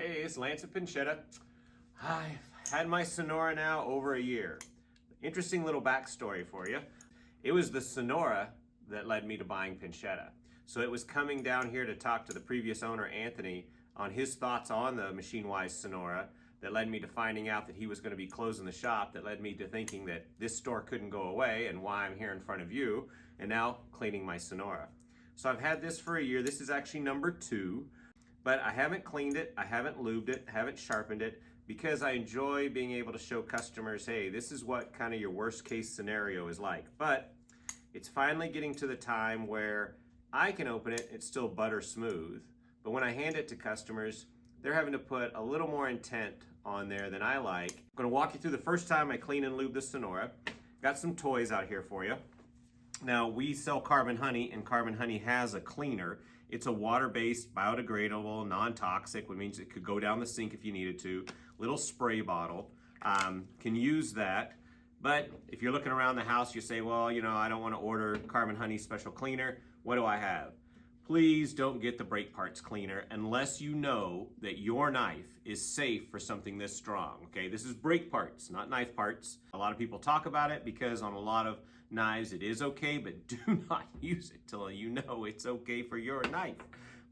Hey, it's Lance at Pinchetta. I've had my Sonora now over a year. Interesting little backstory for you. It was the Sonora that led me to buying Pinchetta. So it was coming down here to talk to the previous owner, Anthony, on his thoughts on the Machinewise Sonora that led me to finding out that he was going to be closing the shop, that led me to thinking that this store couldn't go away and why I'm here in front of you and now cleaning my Sonora. So I've had this for a year. This is actually number 2. But I haven't cleaned it, I haven't lubed it, haven't sharpened it, because I enjoy being able to show customers, hey, this is what kind of your worst case scenario is like. But it's finally getting to the time where I can open it, it's still butter smooth. But when I hand it to customers, they're having to put a little more intent on there than I like. I'm gonna walk you through the first time I clean and lube the Sonora. Got some toys out here for you. Now, we sell Carbon Honey, and Carbon Honey has a cleaner. It's a water-based, biodegradable, non-toxic, which means it could go down the sink if you needed to. Little spray bottle. Can use that. But if you're looking around the house, you say, well, you know, I don't want to order Carbon Honey special cleaner. What do I have? Please don't get the brake parts cleaner unless you know that your knife is safe for something this strong, okay? This is brake parts, not knife parts. A lot of people talk about it because on a lot of knives it is okay, but do not use it till you know it's okay for your knife.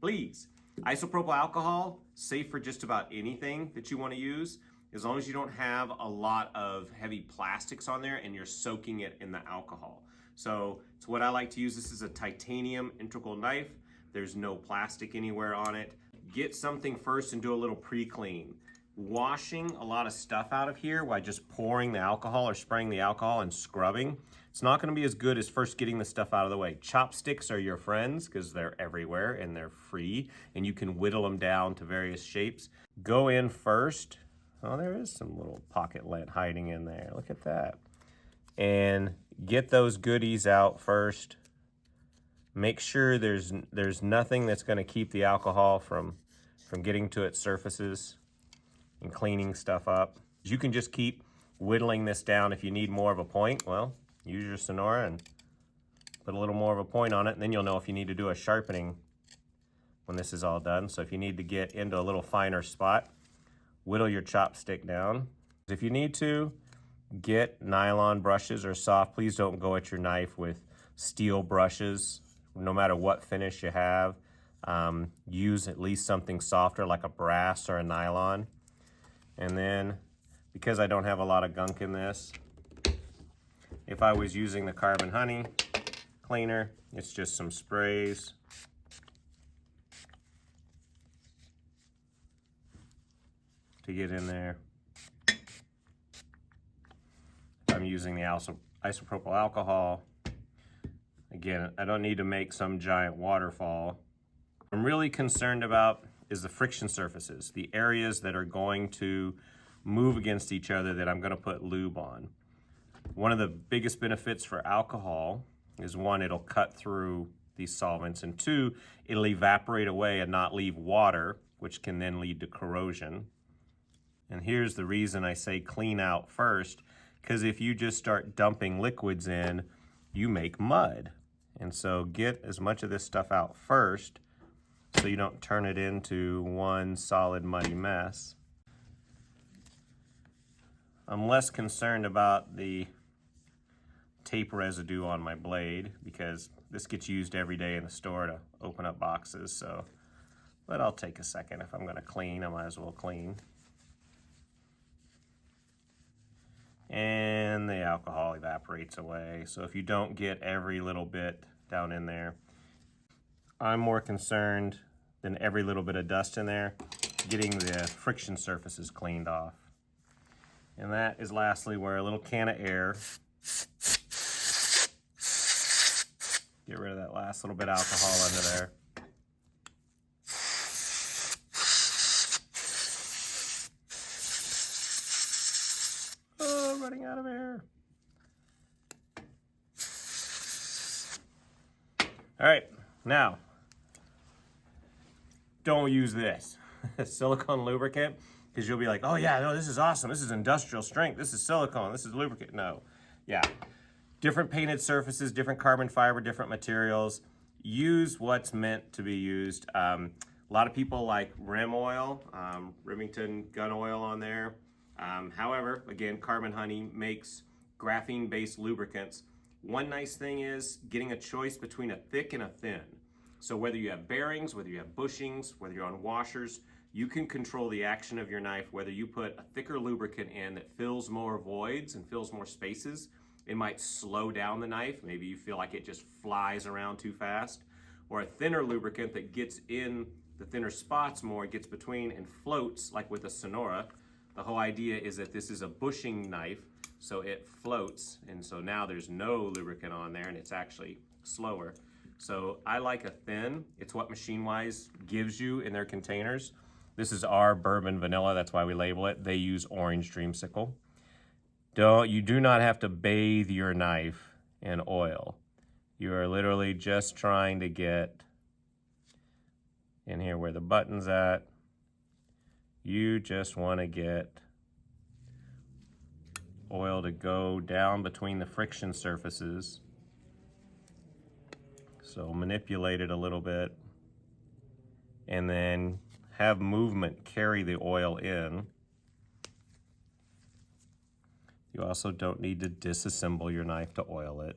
Please. Isopropyl alcohol, safe for just about anything that you want to use, as long as you don't have a lot of heavy plastics on there and you're soaking it in the alcohol. So it's what I like to use. This is a titanium integral knife. There's no plastic anywhere on it. Get something first and do a little pre-clean. Washing a lot of stuff out of here by just pouring the alcohol or spraying the alcohol and scrubbing, it's not going to be as good as first getting the stuff out of the way. Chopsticks are your friends because they're everywhere and they're free and you can whittle them down to various shapes. Go in first. Oh, there is some little pocket lint hiding in there. Look at that. And get those goodies out first. Make sure there's nothing that's going to keep the alcohol from getting to its surfaces and cleaning stuff up. You can just keep whittling this down. If you need more of a point, well, use your Sonora and put a little more of a point on it, and then you'll know if you need to do a sharpening when this is all done. So if you need to get into a little finer spot, whittle your chopstick down. If you need to, get nylon brushes or soft. Please don't go at your knife with steel brushes, no matter what finish you have. Use at least something softer like a brass or a nylon. And then, because I don't have a lot of gunk in this, if I was using the Carbon Honey cleaner, it's just some sprays. To get in there. If I'm using the isopropyl alcohol, again, I don't need to make some giant waterfall. What I'm really concerned about is the friction surfaces, the areas that are going to move against each other that I'm going to put lube on. One of the biggest benefits for alcohol is, one, it'll cut through these solvents, and 2, it'll evaporate away and not leave water, which can then lead to corrosion. And here's the reason I say clean out first, because if you just start dumping liquids in, you make mud. And so get as much of this stuff out first so you don't turn it into one solid muddy mess. I'm less concerned about the tape residue on my blade because this gets used every day in the store to open up boxes. So, but I'll take a second. If I'm going to clean, I might as well clean. And the alcohol evaporates away. So if you don't get every little bit down in there, I'm more concerned than every little bit of dust in there, getting the friction surfaces cleaned off. And that is lastly where a little can of air, get rid of that last little bit of alcohol under there. Oh, running out of air. All right, now, don't use this silicone lubricant, because you'll be like, oh yeah, no, this is awesome. This is industrial strength. This is silicone. This is lubricant. No, yeah. Different painted surfaces, different carbon fiber, different materials. Use what's meant to be used. A lot of people like rim oil, Remington gun oil on there. However, again, Carbon Honey makes graphene-based lubricants. One nice thing is getting a choice between a thick and a thin. So whether you have bearings, whether you have bushings, whether you're on washers, you can control the action of your knife, whether you put a thicker lubricant in that fills more voids and fills more spaces. It might slow down the knife. Maybe you feel like it just flies around too fast. Or a thinner lubricant that gets in the thinner spots more, gets between and floats, like with a Sonora. The whole idea is that this is a bushing knife, so it floats, and so now there's no lubricant on there and it's actually slower. So I like a thin. It's what Machinewise gives you in their containers. This is our bourbon vanilla, that's why we label it. They use orange dreamsicle. You do not have to bathe your knife in oil. You are literally just trying to get in here where the button's at. You just want to get oil to go down between the friction surfaces. So manipulate it a little bit and then have movement carry the oil in. You also don't need to disassemble your knife to oil it.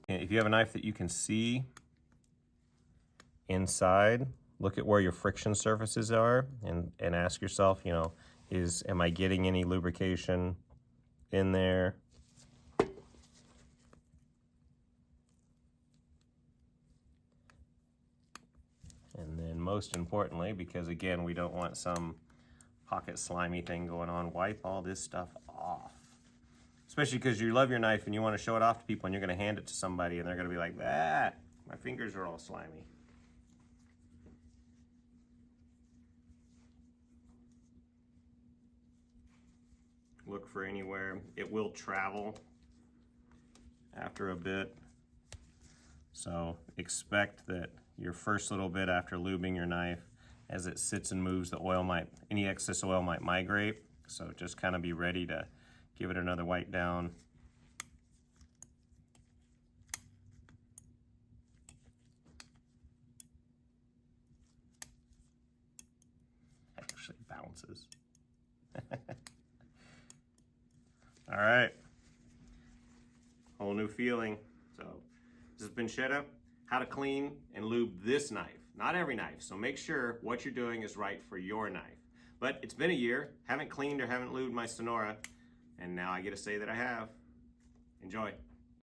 And if you have a knife that you can see inside, look at where your friction surfaces are and ask yourself, you know, am I getting any lubrication in there? And then most importantly, because again, we don't want some pocket slimy thing going on, wipe all this stuff off. Especially because you love your knife and you want to show it off to people and you're going to hand it to somebody and they're going to be like, ah, my fingers are all slimy. Look for anywhere. It will travel after a bit. So expect that your first little bit after lubing your knife, as it sits and moves, the oil any excess oil might migrate. So just kind of be ready to give it another wipe down. Actually bounces. All right. Whole new feeling. So this has been Shedda. How to clean and lube this knife. Not every knife, so make sure what you're doing is right for your knife. But it's been a year, haven't cleaned or haven't lubed my Sonora, and now I get to say that I have. Enjoy.